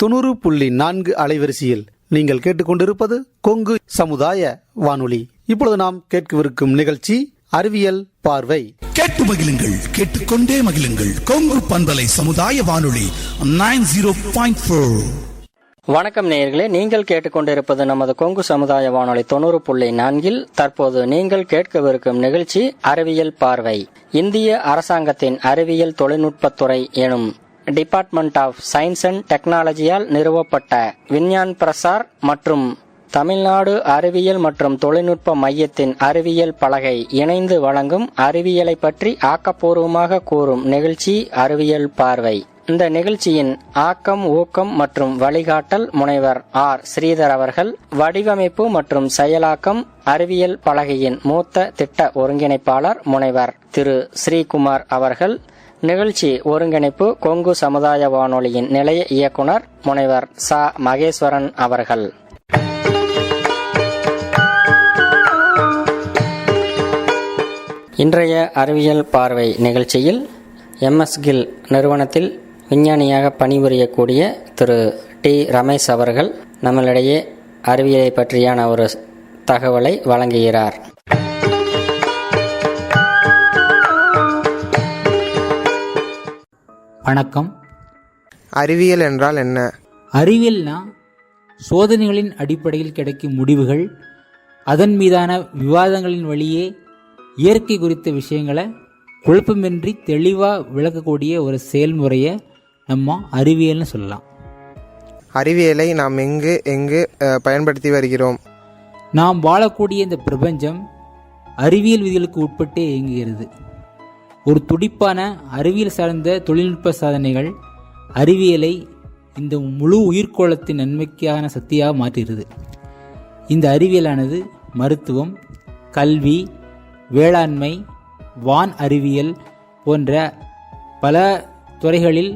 90.4 அலைவரிசையில் நீங்கள் கேட்டுக்கொண்டிருப்பது கொங்கு சமுதாய வானொலி. இப்பொழுது நாம் கேட்கவிருக்கும் நிகழ்ச்சி அறிவியல் பார்வை. கேட்டு மகிழுங்கள், கேட்டுக்கொண்டே மகிழுங்கள். கொங்கு பண்பலை சமுதாய வானொலி 90.4. வணக்கம் நேயர்களே, நீங்கள் கேட்டுக்கொண்டிருப்பது நமது கொங்கு சமுதாய வானொலி 90.4. தற்போது நீங்கள் கேட்கவிருக்கும் நிகழ்ச்சி அறிவியல் பார்வை. இந்திய அரசாங்கத்தின் அறிவியல் தொழில்நுட்பத்துறை எனும் டிபார்ட்மெண்ட் ஆஃப் சயின்ஸ் அண்ட் டெக்னாலஜியால் நிறுவப்பட்ட விஞ்ஞான் பிரசார் மற்றும் தமிழ்நாடு அறிவியல் மற்றும் தொழில்நுட்ப மையத்தின் அறிவியல் பலகை இணைந்து வழங்கும் அறிவியலை பற்றி ஆக்கப்பூர்வமாக கூறும் நிகழ்ச்சி அறிவியல் பார்வை. இந்த நிகழ்ச்சியின் ஆக்கம், ஊக்கம் மற்றும் வழிகாட்டல் முனைவர் ஆர். ஸ்ரீதர் அவர்கள். வடிவமைப்பு மற்றும் செயலாக்கம் அறிவியல் பலகையின் மூத்த திட்ட ஒருங்கிணைப்பாளர் முனைவர் திரு ஸ்ரீகுமார் அவர்கள். நிகழ்ச்சி ஒருங்கிணைப்பு கொங்கு சமுதாய வானொலியின் நிலைய இயக்குனர் முனைவர் ச. மகேஸ்வரன் அவர்கள். இன்றைய அறிவியல் பார்வை நிகழ்ச்சியில் MS கில் நிறுவனத்தில் விஞ்ஞானியாக பணிபுரியக்கூடிய திரு டி. ரமேஷ் அவர்கள் நம்மளிடையே அறிவியலை பற்றியான ஒரு தகவலை வழங்குகிறார். வணக்கம். அறிவியல் என்றால் என்ன? அறிவியல்னா சோதனைகளின் அடிப்படையில் கிடைக்கும் முடிவுகள், அதன் மீதான விவாதங்களின் வழியே இயற்கை குறித்த விஷயங்களை குழப்பமின்றி தெளிவாக விளக்கக்கூடிய ஒரு செயல்முறையை நம்ம அறிவியல்னு சொல்லலாம். அறிவியலை நாம் எங்கு பயன்படுத்தி வருகிறோம்? நாம் வாழக்கூடிய இந்த பிரபஞ்சம் அறிவியல் விதிகளுக்கு உட்பட்டே இயங்குகிறது. ஒரு துடிப்பான அறிவியல் சார்ந்த தொழில்நுட்ப சாதனைகள் அறிவியலை இந்த முழு உயிர்கோளத்தின் நன்மைக்கான சக்தியாக மாற்றுகிறது. இந்த அறிவியலானது மருத்துவம், கல்வி, வேளாண்மை, வான் அறிவியல் போன்ற பல துறைகளில்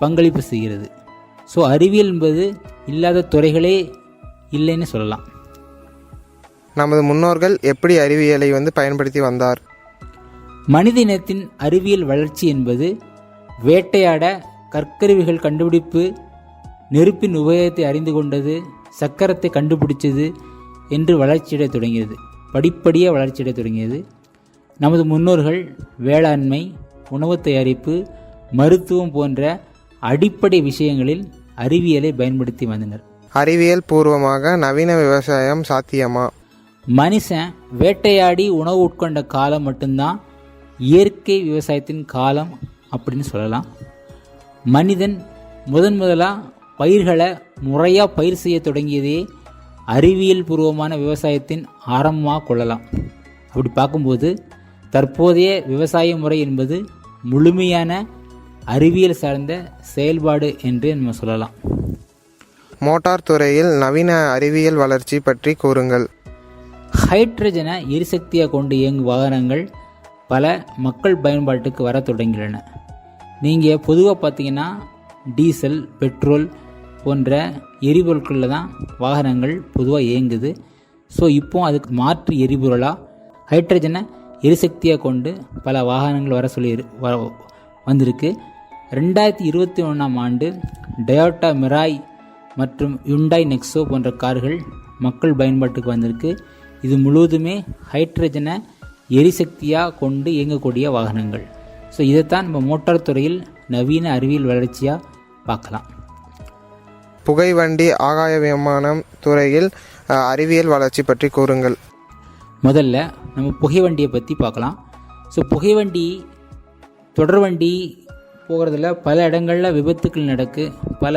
பங்களிப்பு செய்கிறது. ஸோ அறிவியல் என்பது இல்லாத துறைகளே இல்லைன்னு சொல்லலாம். நமது முன்னோர்கள் எப்படி அறிவியலை பயன்படுத்தி வந்தார்? மனித இனத்தின் அறிவியல் வளர்ச்சி என்பது வேட்டையாட கற்கருவிகள் கண்டுபிடிப்பு, நெருப்பின் உபயோகத்தை அறிந்து கொண்டது, சக்கரத்தை கண்டுபிடிச்சது என்று வளர்ச்சியடைய தொடங்கியது. படிப்படியாக வளர்ச்சியடைய தொடங்கியது. நமது முன்னோர்கள் வேளாண்மை, உணவு தயாரிப்பு, மருத்துவம் போன்ற அடிப்படை விஷயங்களில் அறிவியலை பயன்படுத்தி வந்தனர். அறிவியல் பூர்வமாக நவீன விவசாயம் சாத்தியமா? மனுஷன் வேட்டையாடி உணவு உட்கொண்ட காலம் மட்டும்தான் இயற்கை விவசாயத்தின் காலம் அப்படின்னு சொல்லலாம். மனிதன் முதலாக பயிர்களை முறையாக பயிர் செய்ய தொடங்கியதே அறிவியல் பூர்வமான விவசாயத்தின் ஆரம்பமாக கொள்ளலாம். அப்படி பார்க்கும்போது தற்போதைய விவசாய முறை என்பது முழுமையான அறிவியல் சார்ந்த செயல்பாடு என்று நம்ம சொல்லலாம். மோட்டார் துறையில் நவீன அறிவியல் வளர்ச்சி பற்றி கூறுங்கள். ஹைட்ரஜனை எரிசக்தியாக கொண்டு இயங்கும் வாகனங்கள் பல மக்கள் பயன்பாட்டுக்கு வர தொடங்கியுள்ளன. நீங்கள் பொதுவாக பார்த்தீங்கன்னா டீசல், பெட்ரோல் போன்ற எரிபொருட்களில் தான் வாகனங்கள் பொதுவாக இயங்குது. ஸோ இப்போ அதுக்கு மாற்று எரிபொருளாக ஹைட்ரஜனை எரிசக்தியாக கொண்டு பல வாகனங்கள் வந்திருக்கு. 2021 ஆண்டு டொயோட்டா மிராய் மற்றும் யுண்டாய் நெக்ஸோ போன்ற கார்கள் மக்கள் பயன்பாட்டுக்கு வந்திருக்கு. இது முழுவதுமே ஹைட்ரஜனை எரிசக்தியாக கொண்டு இயங்கக்கூடிய வாகனங்கள். ஸோ இதைத்தான் நம்ம மோட்டார் துறையில் நவீன அறிவியல் வளர்ச்சியாக பார்க்கலாம். புகைவண்டி, ஆகாய விமானம் துறையில் அறிவியல் வளர்ச்சி பற்றி கூறுங்கள். முதல்ல நம்ம புகைவண்டியை பற்றி பார்க்கலாம். ஸோ புகைவண்டி, தொடர்வண்டி போகிறதுல பல இடங்களில் விபத்துக்கள் நடக்கு, பல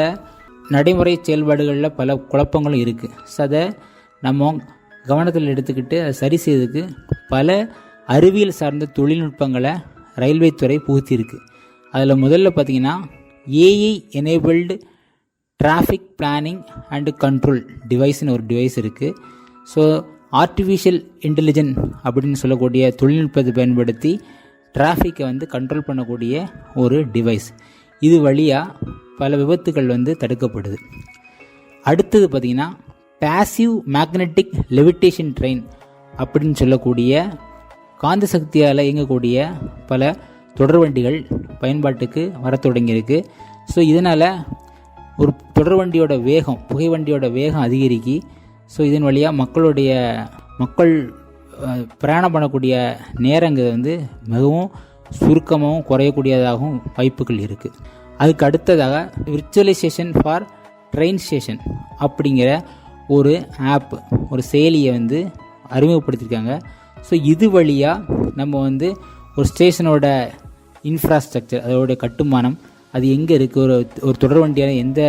நடைமுறை செயல்பாடுகளில் பல குழப்பங்களும் இருக்குது. ஸோ அதை நம்ம கவனத்தில் எடுத்துக்கிட்டு அதை சரி செய்யறதுக்கு பல அறிவியல் சார்ந்த தொழில்நுட்பங்களை ரயில்வே துறை புகுத்தியிருக்கு. அதில் முதல்ல பார்த்திங்கன்னா AI enabled traffic planning and control டிவைஸ்னு ஒரு டிவைஸ் இருக்குது. ஸோ ஆர்டிஃபிஷியல் இன்டெலிஜென்ஸ் அப்படின்னு சொல்லக்கூடிய தொழில்நுட்பத்தை பயன்படுத்தி டிராஃபிக்கை கண்ட்ரோல் பண்ணக்கூடிய ஒரு டிவைஸ். இது வழியாக பல விபத்துகள் தடுக்கப்படுது. அடுத்தது பார்த்திங்கன்னா பேசிவ் மேக்னெட்டிக் லெவிட்டேஷன் ட்ரெயின் அப்படின்னு சொல்லக்கூடிய காந்த சக்தியால் இயங்கக்கூடிய பல தொடர்வண்டிகள் பயன்பாட்டுக்கு வர தொடங்கியிருக்கு. ஸோ இதனால் ஒரு தொடர் வண்டியோட வேகம், புகை வண்டியோட வேகம் அதிகரிக்கி. ஸோ இதன் வழியாக மக்கள் பிரயாணம் பண்ணக்கூடிய நேரங்கள் வந்து மிகவும் சுருக்கமாகவும் குறையக்கூடியதாகவும் வாய்ப்புகள் இருக்குது. அதுக்கு அடுத்ததாக விர்ச்சுவலைசேஷன் ஃபார் ட்ரெயின் ஸ்டேஷன் அப்படிங்கிற ஒரு ஆப், ஒரு செயலியை வந்து அறிமுகப்படுத்தியிருக்காங்க. ஸோ இது வழியாக நம்ம வந்து ஒரு ஸ்டேஷனோட இன்ஃப்ராஸ்ட்ரக்சர், அதோடைய கட்டுமானம், அது எங்கே இருக்குது, ஒரு தொடர் வண்டியான எந்த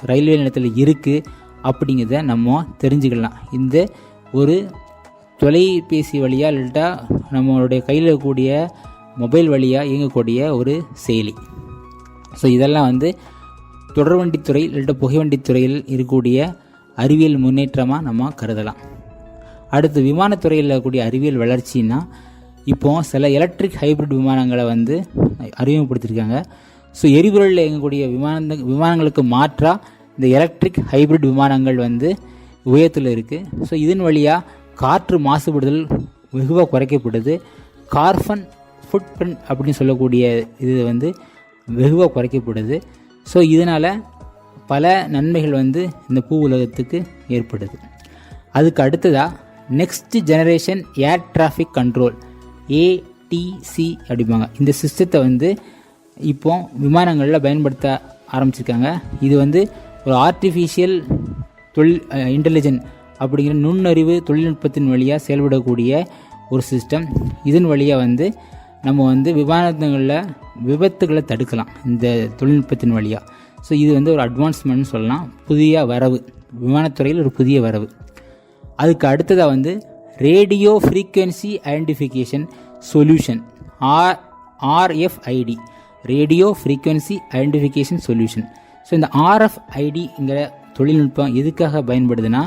ரயில்வே நிலையத்தில் இருக்குது அப்படிங்கிறத நம்ம தெரிஞ்சுக்கலாம். இந்த ஒரு தொலைபேசி வழியாக இல்லாட்டா நம்மளுடைய கையில் இருக்கக்கூடிய மொபைல் வழியாக இயங்கக்கூடிய ஒரு செயலி. ஸோ இதெல்லாம் வந்து தொடர்வண்டித்துறை இல்லாட்ட புகைவண்டித்துறையில் இருக்கக்கூடிய அறிவியல் முன்னேற்றமாக நம்ம கருதலாம். அடுத்து விமானத்துறையில் இருக்கக்கூடிய அறிவியல் வளர்ச்சின்னா, இப்போது சில எலக்ட்ரிக் ஹைப்ரிட் விமானங்களை வந்து அறிமுகப்படுத்தியிருக்காங்க. ஸோ எரிபொருளில் இயங்கக்கூடிய விமானங்களுக்கு மாற்றாக இந்த எலக்ட்ரிக் ஹைப்ரிட் விமானங்கள் வந்து உயரத்தில் இருக்குது. ஸோ இதன் வழியாக காற்று மாசுபடுதல் வெகுவாக குறைக்கப்படுது. கார்பன் ஃபுட் பிரிண்ட் அப்படின்னு சொல்லக்கூடிய இது வந்து வெகுவாக குறைக்கப்படுது. ஸோ இதனால் பல நன்மைகள் வந்து இந்த பூ உலகத்துக்கு ஏற்படுது. அதுக்கு அடுத்ததாக next generation air traffic control, ADC அப்படிம்பாங்க. இந்த சிஸ்டத்தை வந்து இப்போ விமானங்களில் பயன்படுத்த ஆரம்பிச்சிருக்காங்க. இது வந்து ஒரு ஆர்டிஃபிஷியல் இன்டெலிஜென்ட் அப்படிங்கிற நுண்ணறிவு தொழில்நுட்பத்தின் வழியாக செயல்படக்கூடிய ஒரு சிஸ்டம். இதன் வழியாக வந்து நம்ம வந்து விமானங்களில் விபத்துகளை தடுக்கலாம் இந்த தொழில்நுட்பத்தின் வழியாக. ஸோ இது வந்து ஒரு அட்வான்ஸ்மெண்ட்னு சொல்லலாம், புதிய வரவு, விமானத்துறையில் ஒரு புதிய வரவு. அதுக்கு அடுத்ததாக வந்து radio frequency identification solution, RFID, radio frequency identification solution. So இந்த RFIDங்கிற தொழில்நுட்பம் எதுக்காக பயன்படுதுன்னா,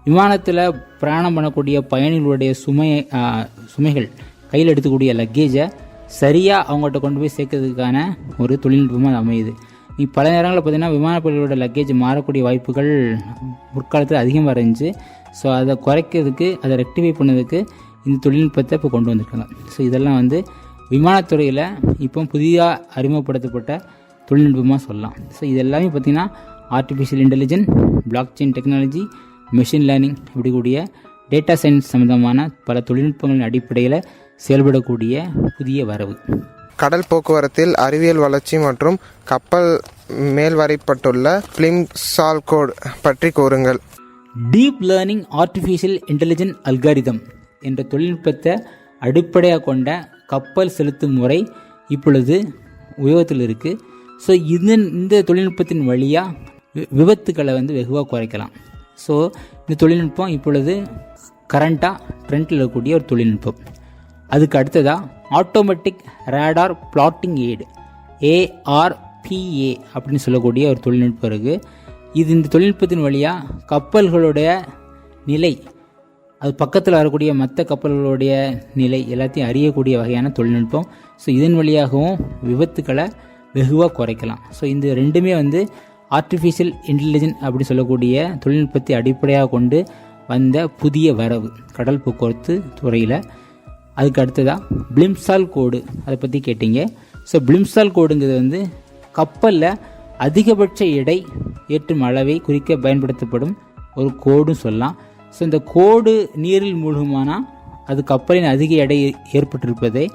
விமானத்தில் பிரயாணம் பண்ணக்கூடிய பயணிகளுடைய சுமைகள், கையில் எடுத்துக்கூடிய லக்கேஜை சரியாக அவங்கள்ட்ட கொண்டு போய் சேர்க்கறதுக்கான ஒரு தொழில்நுட்பமாக அமையுது. பல நேரங்களில் பார்த்திங்கன்னா விமானப்படைகளோட லக்கேஜ் மாறக்கூடிய வாய்ப்புகள் முற்காலத்தில் அதிகமாக இருந்துச்சு. ஸோ அதை குறைக்கிறதுக்கு, அதை ரெக்டிஃபை பண்ணதுக்கு இந்த தொழில்நுட்பத்தை இப்போ கொண்டு வந்திருக்காங்க. ஸோ இதெல்லாம் வந்து விமானத்துறையில் இப்போ புதிதாக அறிமுகப்படுத்தப்பட்ட தொழில்நுட்பமாக சொல்லலாம். ஸோ இது எல்லாமே பார்த்திங்கன்னா artificial intelligence, block chain technology, machine learning இப்படி கூடிய டேட்டா சயின்ஸ் சம்பந்தமான பல தொழில்நுட்பங்களின் அடிப்படையில் செயல்படக்கூடிய புதிய வரவு. கடல் போக்குவரத்தில் அறிவியல் வளர்ச்சி மற்றும் கப்பல் மேல்வரைப்பட்டுள்ள பிளிம்சால் கோட் பற்றி கூறுங்கள். Deep learning artificial intelligent algorithm என்ற தொழில்நுட்பத்தை அடிப்படையாக கொண்ட கப்பல் செலுத்தும் முறை இப்பொழுது உபயோகத்தில் இருக்குது. ஸோ இந்த தொழில்நுட்பத்தின் வழியாக விபத்துக்களை வந்து வெகுவாக குறைக்கலாம். ஸோ இந்த தொழில்நுட்பம் இப்பொழுது கரண்ட்டாக ட்ரெண்டில் இருக்கக்கூடிய ஒரு தொழில்நுட்பம். அதுக்கு அடுத்ததாக automatic radar plotting aid, ARPA அப்படின்னு சொல்லக்கூடிய ஒரு தொழில்நுட்பம் இருக்குது. இந்த தொழில்நுட்பத்தின் வழியாக கப்பல்களுடைய நிலை, அது பக்கத்தில் வரக்கூடிய மற்ற கப்பல்களுடைய நிலை எல்லாத்தையும் அறியக்கூடிய வகையான தொழில்நுட்பம். ஸோ இதன் வழியாகவும் விபத்துக்களை வெகுவாக குறைக்கலாம். ஸோ இந்த ரெண்டுமே வந்து ஆர்டிஃபிஷியல் இன்டெலிஜென்ஸ் அப்படி சொல்லக்கூடிய தொழில்நுட்பத்தை அடிப்படையாக கொண்டு வந்த புதிய வரவு கடல் போக்குவரத்து துறையில். அதுக்கு அடுத்ததாக பிளிம்சால் கோடு, அதை பற்றி கேட்டீங்க. ஸோ பிளிம்சால் கோடுங்கிறது வந்து கப்பலில் அதிகபட்ச எடை ஏற்றும் அளவை குறிக்க பயன்படுத்தப்படும் ஒரு கோடும் சொல்லலாம். ஸோ இந்த கோடு நீரில் மூழ்குமானால் அது கப்பலின் அதிக எடை ஏற்பட்டிருப்பதை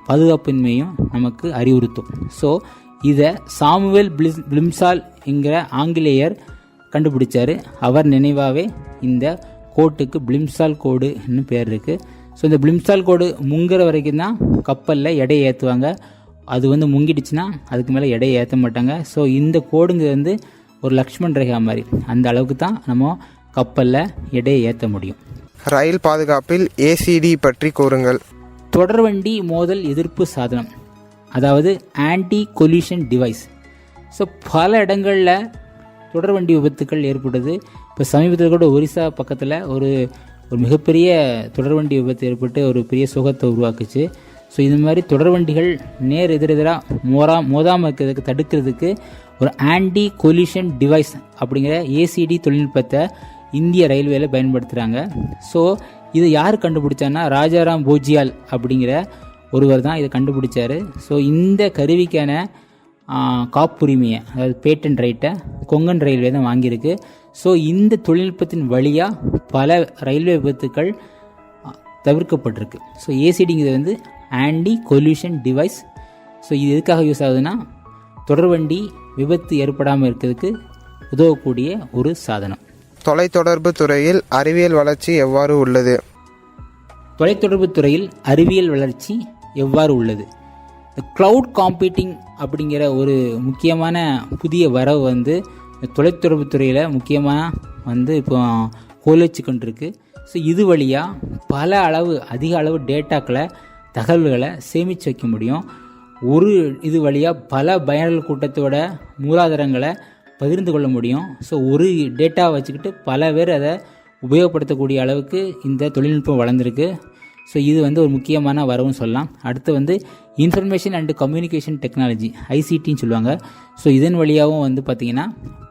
பாதுகாப்பின்மையும் நமக்கு அறிவுறுத்தும். ஸோ இதை சாமுவேல் பிளிம்சால் என்கிற ஆங்கிலேயர் கண்டுபிடிச்சார். அவர் நினைவாகவே இந்த கோட்டுக்கு பிளிம்சால் கோடுன்னு பேர் இருக்குது. ஸோ இந்த பிளிம்சால் கோடு முங்குற வரைக்கும் தான் கப்பலில் எடையை ஏற்றுவாங்க. அது வந்து முங்கிடுச்சுன்னா அதுக்கு மேலே எடையை ஏற்ற மாட்டாங்க. ஸோ இந்த கோடுங்க வந்து ஒரு லக்ஷ்மண் ரேகா மாதிரி, அந்த அளவுக்கு தான் நம்ம கப்பலில் எடையை ஏற்ற முடியும். ரயில் பாதுகாப்பில் ACD பற்றி கூறுங்கள். தொடர்வண்டி மோதல் எதிர்ப்பு சாதனம், அதாவது ஆன்டி கொலிஷன் டிவைஸ். ஸோ பல இடங்களில் தொடர்வண்டி விபத்துக்கள் ஏற்படுது. இப்போ சமீபத்தில் கூட ஒரிசா பக்கத்தில் ஒரு மிகப்பெரிய தொடர்வண்டி விபத்து ஏற்பட்டு ஒரு பெரிய சோகத்தை உருவாக்குச்சு. ஸோ இது மாதிரி தொடர்வண்டிகள் நேர் எதிரெதிராக மோதாமல் இருக்கிறதுக்கு தடுக்கிறதுக்கு ஒரு ஆன்டி கொலிஷன் டிவைஸ் அப்படிங்கிற ACD தொழில்நுட்பத்தை இந்திய ரயில்வேல பயன்படுத்துகிறாங்க. ஸோ இது யார் கண்டுபிடிச்சான்னா ராஜாராம் போஜியால் அப்படிங்கிற ஒருவர் தான் இதை கண்டுபிடிச்சார். ஸோ இந்த கருவிக்கான காப்புரிமையை, அதாவது பேட்டன் ரைட்டை கொங்கன் ரயில்வே தான் வாங்கியிருக்கு. ஸோ இந்த தொழில்நுட்பத்தின் வழியாக பல ரயில்வே விபத்துக்கள் தவிர்க்கப்பட்டிருக்கு. ஸோ ஏசிடிங்கிறது வந்து ஆன்டி கொல்யூஷன் டிவைஸ். ஸோ இது எதுக்காக யூஸ் ஆகுதுன்னா தொடர்வண்டி விபத்து ஏற்படாமல் இருக்கிறதுக்கு உதவக்கூடிய ஒரு சாதனம். தொலைத்தொடர்பு துறையில் அறிவியல் வளர்ச்சி எவ்வாறு உள்ளது? தொலைத்தொடர்பு துறையில் அறிவியல் வளர்ச்சி எவ்வாறு உள்ளது? க்ளவுட் காம்பீட்டிங் அப்படிங்கிற ஒரு முக்கியமான புதிய வரவு வந்து தொலைத்தொடர்பு துறையில் முக்கியமாக வந்து இப்போ கோலச்சு கொண்டிருக்கு. ஸோ இது வழியாக அதிக அளவு டேட்டாக்களை, தகவல்களை சேமித்து வைக்க முடியும். இது வழியாக பல பயனர்கள் கூட்டத்தோட மூலாதாரங்களை பகிர்ந்து கொள்ள முடியும். ஸோ ஒரு டேட்டா வச்சுக்கிட்டு பல பேர் அதை உபயோகப்படுத்தக்கூடிய அளவுக்கு இந்த தொழில்நுட்பம் வளர்ந்துருக்கு. ஸோ இது வந்து ஒரு முக்கியமான வரவுன்னு சொல்லலாம். அடுத்து வந்து இன்ஃபர்மேஷன் அண்டு கம்யூனிகேஷன் டெக்னாலஜி, ஐசிடின்னு சொல்லுவாங்க. ஸோ இதன் வழியாகவும் வந்து பார்த்திங்கன்னா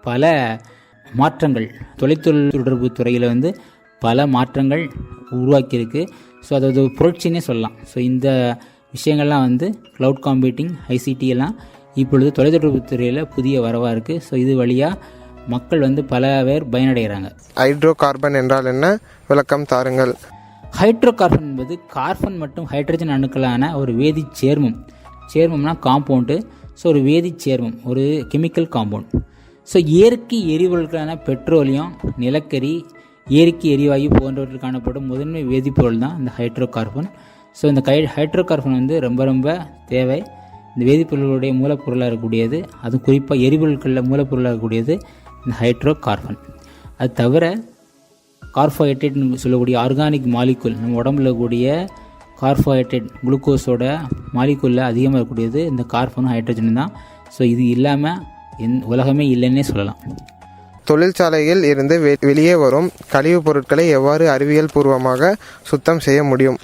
பல மாற்றங்கள், தொலைத்தொடர்பு துறையில் வந்து பல மாற்றங்கள் உருவாக்கியிருக்கு. ஸோ அதாவது புரட்சின்னே சொல்லலாம். ஸோ இந்த விஷயங்கள்லாம் வந்து க்ளவுட் காம்பீட்டிங், ஐசிடி எல்லாம் இப்பொழுது தொலைத்தொடர்பு துறையில் புதிய வரவாக இருக்குது. ஸோ இது வழியாக மக்கள் வந்து பல பேர் பயனடைகிறாங்க. ஹைட்ரோ கார்பன் என்றால் என்ன? விளக்கம் தாருங்கள். ஹைட்ரோ கார்பன் என்பது கார்பன் மற்றும் ஹைட்ரஜன் அணுக்களான ஒரு வேதி சேர்மம். சேர்மம்னா காம்பவுண்டு. ஸோ ஒரு வேதி சேர்மம், ஒரு கெமிக்கல் காம்பவுண்ட். ஸோ இயற்கை எரிபொருட்களான பெட்ரோலியம், நிலக்கரி, இயற்கை எரிவாயு போன்றவற்றில் காணப்படும் முதன்மை வேதிப்பொருள் தான் இந்த ஹைட்ரோ கார்பன். ஸோ இந்த ஹைட்ரோ கார்பன் வந்து ரொம்ப ரொம்ப தேவை. இந்த வேதிப்பொருளுடைய மூலப்பொருளாக இருக்கக்கூடியது, அதுவும் குறிப்பாக எரிபொருட்களில் மூலப்பொருளாக இருக்கக்கூடியது இந்த ஹைட்ரோ கார்பன். அது தவிர கார்போஹைட்ரேட்னு சொல்லக்கூடிய ஆர்கானிக் மாலிகுல், நம்ம உடம்புல இருக்கக்கூடிய கார்போஹைட்ரேட் குளுக்கோஸோட மாலிகுலில் அதிகமாக இருக்கக்கூடியது இந்த கார்பனும் ஹைட்ரஜனும் தான். ஸோ இது இல்லாமல் உலகமே இல்லைன்னே சொல்லலாம். தொழிற்சாலையில் இருந்து வெளியே வரும் கழிவுப் பொருட்களை எவ்வாறு அறிவியல் பூர்வமாக சுத்தம் செய்ய முடியும்?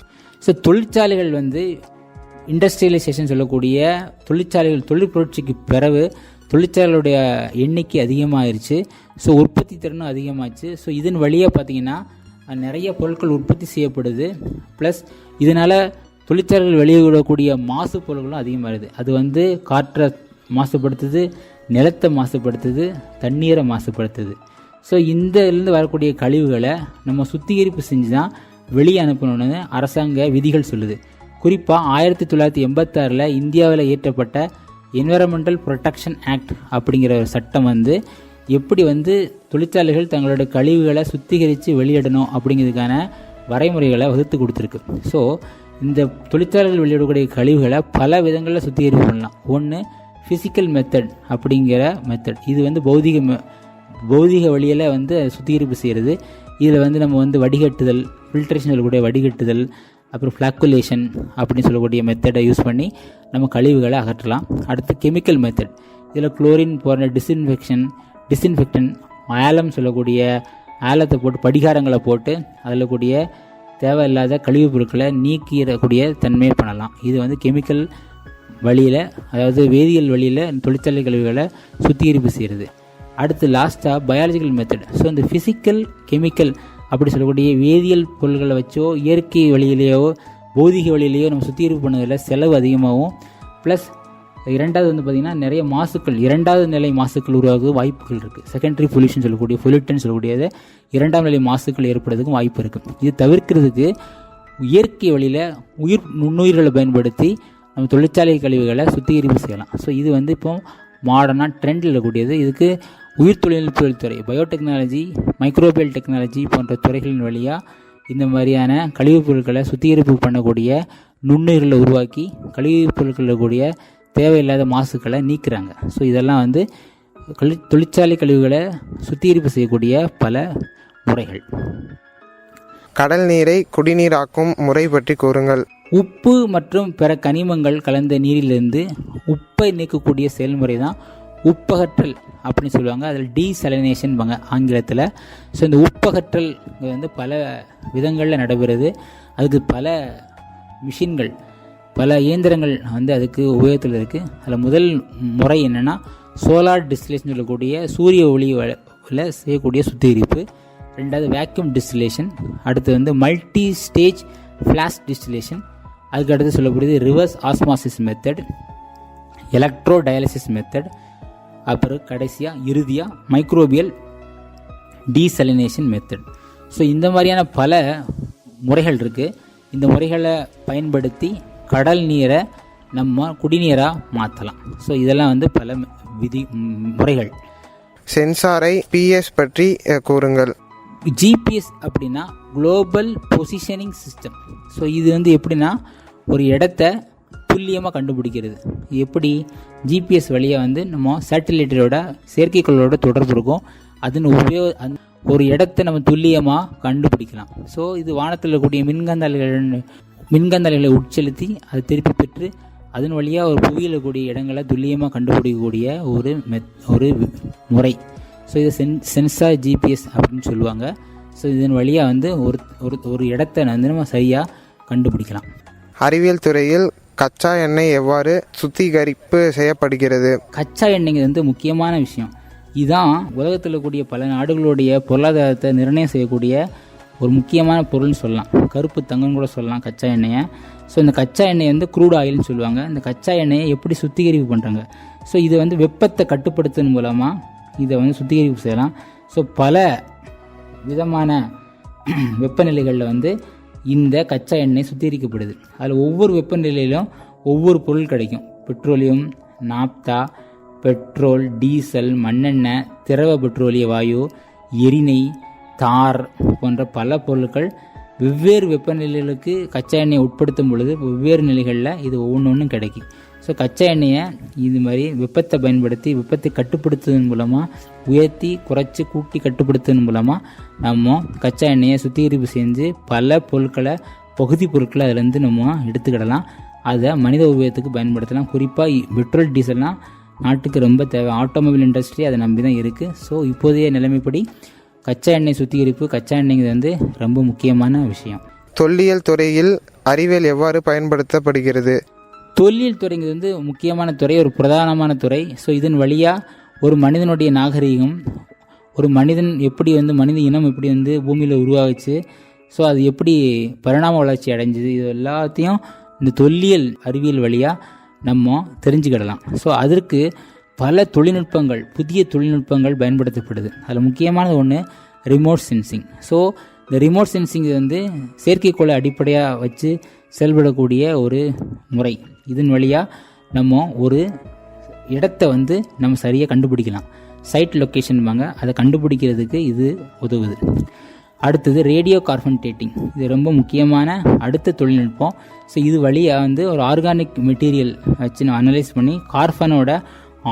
ஸோ தொழிற்சாலைகள் வந்து இண்டஸ்ட்ரியலைசேஷன் சொல்லக்கூடிய தொழில் புரட்சிக்கு பிறகு தொழிற்சாலைகளுடைய எண்ணிக்கை அதிகமாகிருச்சு. ஸோ உற்பத்தி திறனும் அதிகமாச்சு. ஸோ இதன் வழியாக பார்த்திங்கன்னா நிறைய பொருட்கள் உற்பத்தி செய்யப்படுது. ப்ளஸ் இதனால் தொழிற்சாலைகள் வெளியிடக்கூடிய மாசு பொருட்களும் அதிகமாகுது. அது வந்து காற்றை மாசுபடுத்துது, நிலத்தை மாசுபடுத்துது, தண்ணீரை மாசுபடுத்துது. ஸோ இதிலிருந்து வரக்கூடிய கழிவுகளை நம்ம சுத்திகரிப்பு செஞ்சு தான் வெளியே அனுப்பணும்னு அரசாங்க விதிகள் சொல்லுது. குறிப்பாக 1986 இந்தியாவில் இயற்றப்பட்ட என்விரான்மெண்டல் ப்ரொடெக்ஷன் ஆக்ட் அப்படிங்கிற ஒரு சட்டம் வந்து எப்படி வந்து தொழிற்சாலைகள் தங்களோட கழிவுகளை சுத்திகரித்து வெளியிடணும் அப்படிங்கிறதுக்கான வரைமுறைகளை வகுத்து கொடுத்துருக்கு. ஸோ இந்த தொழிற்சாலைகள் வெளியிடக்கூடிய கழிவுகளை பல விதங்களில் சுத்திகரிப்பு பண்ணலாம். ஒன்று ஃபிசிக்கல் மெத்தட் அப்படிங்கிற மெத்தட். இது வந்து பௌதிக வழியில் வந்து சுத்திகரிப்பு செய்கிறது. இதில் வந்து நம்ம வந்து வடிகட்டுதல், ஃபில்ட்ரேஷன் சொல்லக்கூடிய வடிகட்டுதல், அப்புறம் ஃப்ளாக்குலேஷன் அப்படின்னு சொல்லக்கூடிய மெத்தடை யூஸ் பண்ணி நம்ம கழிவுகளை அகற்றலாம். அடுத்து கெமிக்கல் மெத்தட். இதில் குளோரின் போன்ற டிஸ்இன்ஃபெக்டன், ஆலம் சொல்லக்கூடிய ஆலத்தை போட்டு, படிகாரங்களை போட்டு அதில் கூடிய தேவையில்லாத கழிவுப் பொருட்களை நீக்கிடக்கூடிய தன்மையை பண்ணலாம். இது வந்து கெமிக்கல் வழியில், அதாவது வேதியியல் வழியில் தொழிற்சாலை கழிவுகளை சுத்திகரிப்பு செய்கிறது. அடுத்து லாஸ்ட்டாக பயாலஜிக்கல் மெத்தட். ஸோ இந்த ஃபிசிக்கல், கெமிக்கல் அப்படி சொல்லக்கூடிய வேதியியல் பொருட்களை வச்சோ இயற்கை வழியிலேயோ பௌதிக வழியிலேயோ நம்ம சுத்திகரிப்பு பண்ணதில் செலவு அதிகமாகும். ப்ளஸ் இரண்டாவது வந்து பார்த்திங்கன்னா நிறைய மாசுக்கள், இரண்டாவது நிலை மாசுக்கள் உருவாக வாய்ப்புகள் இருக்குது. செகண்டரி பொல்யூஷன் சொல்லக்கூடிய பொல்யூட்டன் சொல்லக்கூடியது இரண்டாம் நிலை மாசுக்கள் ஏற்படுறதுக்கும் வாய்ப்பு இருக்குது. இது தவிர்க்கிறதுக்கு இயற்கை வழியில் நுண்ணுயிர்களை பயன்படுத்தி நம்ம தொழிற்சாலை கழிவுகளை சுத்திகரிப்பு செய்யலாம். ஸோ இது வந்து இப்போ மாடர்னாக ட்ரெண்டில் இருக்கக்கூடியது. இதுக்கு உயிர் தொழில்நுட்பத்துறை, பயோடெக்னாலஜி, மைக்ரோபியல் டெக்னாலஜி போன்ற துறைகளின் வழியாக இந்த மாதிரியான கழிவுப் பொருட்களை சுத்திகரிப்பு பண்ணக்கூடிய நுண்ணுயிர்களை உருவாக்கி கழிவுப் பொருட்களில் கூடிய தேவையில்லாத மாசுக்களை நீக்கிறாங்க. ஸோ இதெல்லாம் வந்து தொழிற்சாலை கழிவுகளை சுத்திகரிப்பு செய்யக்கூடிய பல முறைகள். கடல் நீரை குடிநீராக்கும் முறை பற்றி கூறுங்கள். உப்பு மற்றும் பிற கனிமங்கள் கலந்த நீரிலிருந்து உப்பை நீக்கக்கூடிய செயல்முறை தான் உப்பகற்றல் அப்படின்னு சொல்லுவாங்க. அதில் டீசலினேஷன் பாங்க ஆங்கிலத்தில். ஸோ இந்த உப்பகற்றல் வந்து பல விதங்களில் நடைபெறுது. அதுக்கு பல மிஷின்கள், பல இயந்திரங்கள் வந்து அதுக்கு உபயோகத்தில் இருக்குது. அதில் முதல் முறை என்னென்னா சோலார் டிஸ்டிலேஷன் சொல்லக்கூடிய சூரிய ஒளியில் செய்யக்கூடிய சுத்திகரிப்பு. ரெண்டாவது வேக்யூம் டிஸ்டிலேஷன். அடுத்து வந்து மல்டி ஸ்டேஜ் ஃப்ளாஷ் டிஸ்டிலேஷன். அதுக்கு அடுத்து சொல்லக்கூடியது reverse osmosis method. Electro dialysis method, அப்புறம் கடைசியாக இறுதியாக மைக்ரோபியல் டீசலினேஷன் மெத்தட். ஸோ இந்த மாதிரியான பல முறைகள் இருக்குது. இந்த முறைகளை பயன்படுத்தி கடல் நீரை நம்ம குடிநீராக மாற்றலாம். ஸோ இதெல்லாம் வந்து பல முறைகள். சென்சாரை பிஎஸ் பற்றி கூறுங்கள். ஜிபிஎஸ் அப்படின்னா குளோபல் பொசிஷனிங் சிஸ்டம். ஸோ இது வந்து எப்படின்னா ஒரு இடத்த துல்லியமாக கண்டுபிடிக்கிறது. எப்படி ஜிபிஎஸ் வழியாக வந்து நம்ம சேட்டலைட்டோட செயற்கைக்கோளோட தொடர்பு இருக்கும். அதன் ஒரு இடத்த நம்ம துல்லியமாக கண்டுபிடிக்கலாம். ஸோ இது வானத்தில் இருக்கக்கூடிய மின்காந்தலைகளை உட்செலுத்தி அதை திருப்பி பெற்று அதன் வழியாக ஒரு புவியில் இருக்கக்கூடிய இடங்களை துல்லியமாக கண்டுபிடிக்கக்கூடிய ஒரு முறை. ஸோ இதை சென்சார் ஜிபிஎஸ் அப்படின்னு சொல்லுவாங்க. ஸோ இதன் வழியாக வந்து ஒரு இடத்த வந்து நம்ம சரியாக கண்டுபிடிக்கலாம். அறிவியல் துறையில் கச்சா எண்ணெய் எவ்வாறு சுத்திகரிப்பு செய்யப்படுகிறது? கச்சா எண்ணெய் வந்து முக்கியமான விஷயம். இதுதான் உலகத்தில் இருக்கக்கூடிய பல நாடுகளுடைய பொருளாதாரத்தை நிர்ணயம் செய்யக்கூடிய ஒரு முக்கியமான பொருள்னு சொல்லலாம். கருப்பு தங்கம் கூட சொல்லலாம் கச்சா எண்ணெயை. ஸோ இந்த கச்சா எண்ணெய் வந்து க்ரூட் ஆயில்னு சொல்லுவாங்க. இந்த கச்சா எண்ணெயை எப்படி சுத்திகரிப்பு பண்ணுறாங்க? ஸோ இது வந்து வெப்பத்தை கட்டுப்படுத்துவதன் மூலமாக இதை வந்து சுத்திகரிப்பு செய்யலாம். ஸோ பல விதமான வெப்பநிலைகளில் வந்து இந்த கச்சா எண்ணெய் சுத்திகரிக்கப்படுது. அதில் ஒவ்வொரு வெப்பநிலையிலும் ஒவ்வொரு பொருள் கிடைக்கும். பெட்ரோலியம், நாப்தா, பெட்ரோல், டீசல், மண்ணெண்ணெய், திரவ பெட்ரோலிய வாயு, எரிநெய், தார் போன்ற பல பொருட்கள் வெவ்வேறு வெப்பநிலைகளுக்கு கச்சா எண்ணெயை உட்படுத்தும் பொழுது வெவ்வேறு நிலைகளில் இது ஒவ்வொன்றும் கிடைக்கும். ஸோ கச்சா எண்ணெயை இது மாதிரி வெப்பத்தை பயன்படுத்தி வெப்பத்தை கட்டுப்படுத்துவதன் மூலமாக உயர்த்தி குறைச்சி கூட்டி கட்டுப்படுத்துவதன் மூலமாக நம்ம கச்சா எண்ணெயை சுத்திகரிப்பு செஞ்சு பல பொருட்களை பகுதி பொருட்களை அதிலேருந்து நம்ம எடுத்துக்கிடலாம். அதை மனித உபயோகத்துக்கு பயன்படுத்தலாம். குறிப்பாக பெட்ரோல், டீசல்னால் நாட்டுக்கு ரொம்ப தேவை. ஆட்டோமொபைல் இண்டஸ்ட்ரி அதை நம்பி தான் இருக்குது. ஸோ இப்போதைய நிலைமைப்படி கச்சா எண்ணெய் சுத்திகரிப்பு, கச்சா எண்ணெய் வந்து ரொம்ப முக்கியமான விஷயம். தொல்லியல் துறையில் அறிவியல் எவ்வாறு பயன்படுத்தப்படுகிறது? தொல்லியல் துறைங்கிறது வந்து முக்கியமான துறை, ஒரு பிரதானமான துறை. ஸோ இதன் வழியாக ஒரு மனிதனுடைய நாகரிகம், ஒரு மனிதன் எப்படி வந்து மனித இனம் எப்படி வந்து பூமியில் உருவாகிச்சு, ஸோ அது எப்படி பரிணாம வளர்ச்சி அடைஞ்சிது, இது எல்லாத்தையும் இந்த தொல்லியல் அறிவியல் வழியாக நம்ம தெரிஞ்சுக்கிடலாம். ஸோ அதற்கு பல தொழில்நுட்பங்கள், புதிய தொழில்நுட்பங்கள் பயன்படுத்தப்படுது. அதில் முக்கியமானது ஒன்று ரிமோட் சென்சிங். ஸோ இந்த ரிமோட் சென்சிங் வந்து செயற்கைக்கோளை அடிப்படையாக வச்சு செயல்படக்கூடிய ஒரு முறை. இதன் வழியாக நம்ம ஒரு இடத்த வந்து நம்ம சரியாக கண்டுபிடிக்கலாம். சைட் லொக்கேஷன் வாங்க, அதை கண்டுபிடிக்கிறதுக்கு இது உதவுது. அடுத்தது ரேடியோ கார்பன் டேட்டிங். இது ரொம்ப முக்கியமான அடுத்த தொழில்நுட்பம். ஸோ இது வழியாக வந்து ஒரு ஆர்கானிக் மெட்டீரியல் வச்சு நம்ம அனலைஸ் பண்ணி கார்பனோட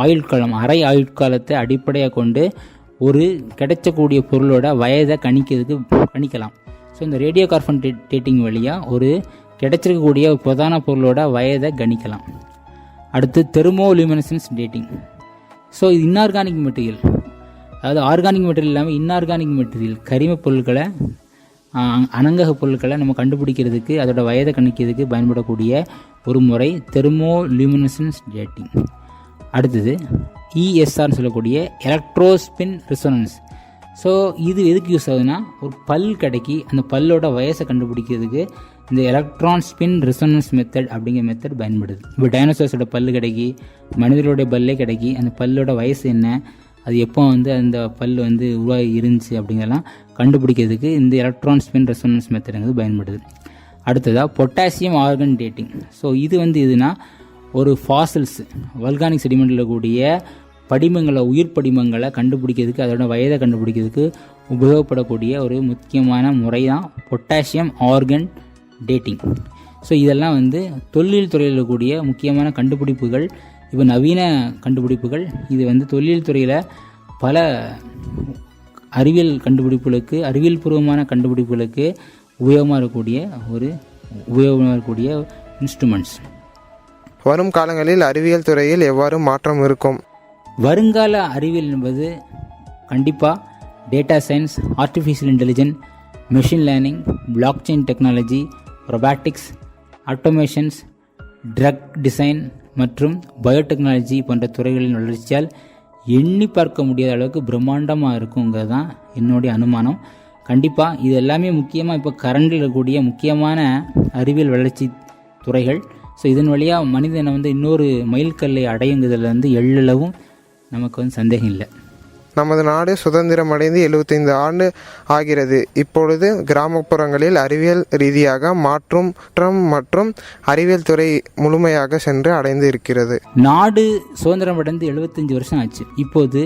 ஆயுட்காலம், அரை ஆயுட்காலத்தை அடிப்படையாக கொண்டு ஒரு கிடைச்சக்கூடிய பொருளோட வயதை கணிக்கலாம். ஸோ இந்த ரேடியோ கார்பன் டேட்டிங் வழியாக ஒரு கிடைச்சிருக்கக்கூடிய பிரதான பொருளோட வயதை கணிக்கலாம். அடுத்து தெர்மோலியூமினசன்ஸ் டேட்டிங். ஸோ இது இன்ஆர்கானிக் மெட்டீரியல், அதாவது ஆர்கானிக் மெட்டீரியல் இல்லாமல் இன்ஆர்கானிக் மெட்டீரியல், கரிம பொருட்களை, அனங்கக பொருட்களை நம்ம கண்டுபிடிக்கிறதுக்கு, அதோட வயதை கணிக்கிறதுக்கு பயன்படக்கூடிய ஒரு முறை தெர்மோலியூமினசன்ஸ் டேட்டிங். அடுத்தது இஎஸ்ஆர்னு சொல்லக்கூடிய எலக்ட்ரோஸ்பின் ரெசோனன்ஸ். ஸோ இது எதுக்கு யூஸ் ஆகுதுன்னா, ஒரு பல் கிடைக்கி அந்த பல்லோட வயசை கண்டுபிடிக்கிறதுக்கு இந்த எலக்ட்ரான் ஸ்பின் ரெசோனன்ஸ் மெத்தட் அப்படிங்கிற மெத்தட் பயன்படுது. இப்போ டைனோசர்ஸோட பல் கிடைக்கி, மனிதர்களுடைய பல்லே கிடைக்கி, அந்த பல்லோட வயசு என்ன, அது எப்போ வந்து அந்த பல் வந்து உருவாகி இருந்துச்சு அப்படிங்கிறலாம் கண்டுபிடிக்கிறதுக்கு இந்த எலக்ட்ரான் ஸ்பின் ரெசோனன்ஸ் மெத்தடுங்கிறது பயன்படுது. அடுத்ததாக பொட்டாசியம் ஆர்கன் டேட்டிங். ஸோ இது வந்து எதுனா ஒரு ஃபாசில்ஸ், வல்கானிக் செடிமெண்ட்டில் கூடிய படிமங்களை, உயிர் படிமங்களை கண்டுபிடிக்கிறதுக்கு, அதோட வயதை கண்டுபிடிக்கிறதுக்கு உபயோகப்படக்கூடிய ஒரு முக்கியமான முறை தான் பொட்டாசியம் ஆர்கன் டேட்டிங். ஸோ இதெல்லாம் வந்து தொல்லியல் துறையில் கூடிய முக்கியமான கண்டுபிடிப்புகள். இப்போ நவீன கண்டுபிடிப்புகள். இது வந்து தொல்லியல் துறையில் பல அறிவியல் கண்டுபிடிப்புகளுக்கு, அறிவியல் பூர்வமான கண்டுபிடிப்புகளுக்கு உபயோகமாக இருக்கக்கூடிய இன்ஸ்ட்ருமெண்ட்ஸ். வரும் காலங்களில் அறிவியல் துறையில் எவ்வாறு மாற்றம் இருக்கும்? வருங்கால அறிவியல் என்பது கண்டிப்பாக data science, artificial intelligence, machine learning, blockchain technology, robotics, automations, drug design மற்றும் பயோடெக்னாலஜி போன்ற துறைகளின் வளர்ச்சியால் எண்ணி பார்க்க முடியாத அளவுக்கு பிரம்மாண்டமாக இருக்குங்கிறது தான் என்னுடைய அனுமானம். கண்டிப்பாக இது எல்லாமே முக்கியமாக இப்போ கரண்டில் இருக்கக்கூடிய முக்கியமான அறிவியல் வளர்ச்சி துறைகள். ஸோ இதன் வழியாக மனிதனை வந்து இன்னொரு மைல்கல்லை அடையுங்கிறதுல வந்து எள்ளளவும் நமக்கு வந்து சந்தேகம் இல்லை. நமது நாடு சுதந்திரம் அடைந்து 75 ஆண்டு ஆகிறது. இப்பொழுது கிராமப்புறங்களில் அறிவியல் ரீதியாக மாற்றம் மற்றும் அறிவியல் துறை முழுமையாக சென்று அடைந்து இருக்கிறது. நாடு சுதந்திரம் அடைந்து 75 வருஷம் ஆச்சு. இப்போது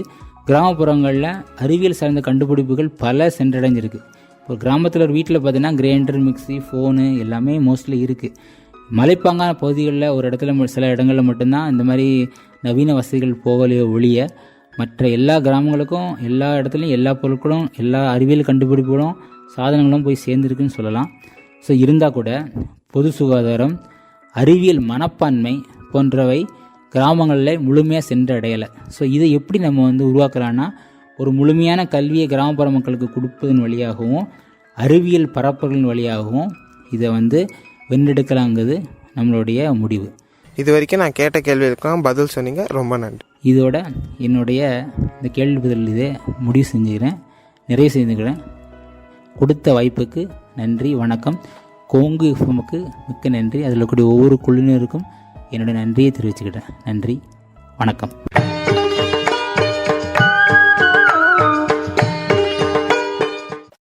கிராமப்புறங்களில் அறிவியல் சார்ந்த கண்டுபிடிப்புகள் பல சென்றடைஞ்சிருக்கு. இப்போ கிராமத்தில் ஒரு வீட்டில் பார்த்தீங்கன்னா கிரைண்டர், மிக்சி, ஃபோனு எல்லாமே மோஸ்ட்லி இருக்குது. மலைப்பாங்கான பகுதிகளில் ஒரு இடத்துல சில இடங்களில் மட்டும்தான் இந்த மாதிரி நவீன வசதிகள் போகலையோ ஒழிய மற்ற எல்லா கிராமங்களுக்கும் எல்லா இடத்துலையும் எல்லா பொருட்களும் எல்லா அறிவியல் கண்டுபிடிப்புகளும் சாதனங்களும் போய் சேர்ந்துருக்குன்னு சொல்லலாம். ஸோ இருந்தால் கூட பொது சுகாதாரம், அறிவியல் மனப்பான்மை போன்றவை கிராமங்களில் முழுமையாக சென்று அடையலை. ஸோ இதை எப்படி நம்ம வந்து உருவாக்கலான்னா, ஒரு முழுமையான கல்வியை கிராமப்புற மக்களுக்கு கொடுப்பதன் வழியாகவும் அறிவியல் பரப்புகளின் வழியாகவும் இதை வந்து வென்றெடுக்கலாங்கிறது நம்மளுடைய முடிவு. இது வரைக்கும் நான் கேட்ட கேள்விகளுக்கெல்லாம் பதில் சொன்னீங்க, ரொம்ப நன்றி. இதோட என்னுடைய இந்த கேள்வி பதில் இதை முடிவு செஞ்சுக்கிறேன், நிறைவு செஞ்சுக்கிறேன். கொடுத்த வாய்ப்புக்கு நன்றி, வணக்கம். கோங்கு எஃப்எம்முக்கு மிக்க நன்றி. அதில் கூடிய ஒவ்வொரு குழுவினருக்கும் என்னுடைய நன்றியை தெரிவிச்சுக்கிட்டேன். நன்றி, வணக்கம்.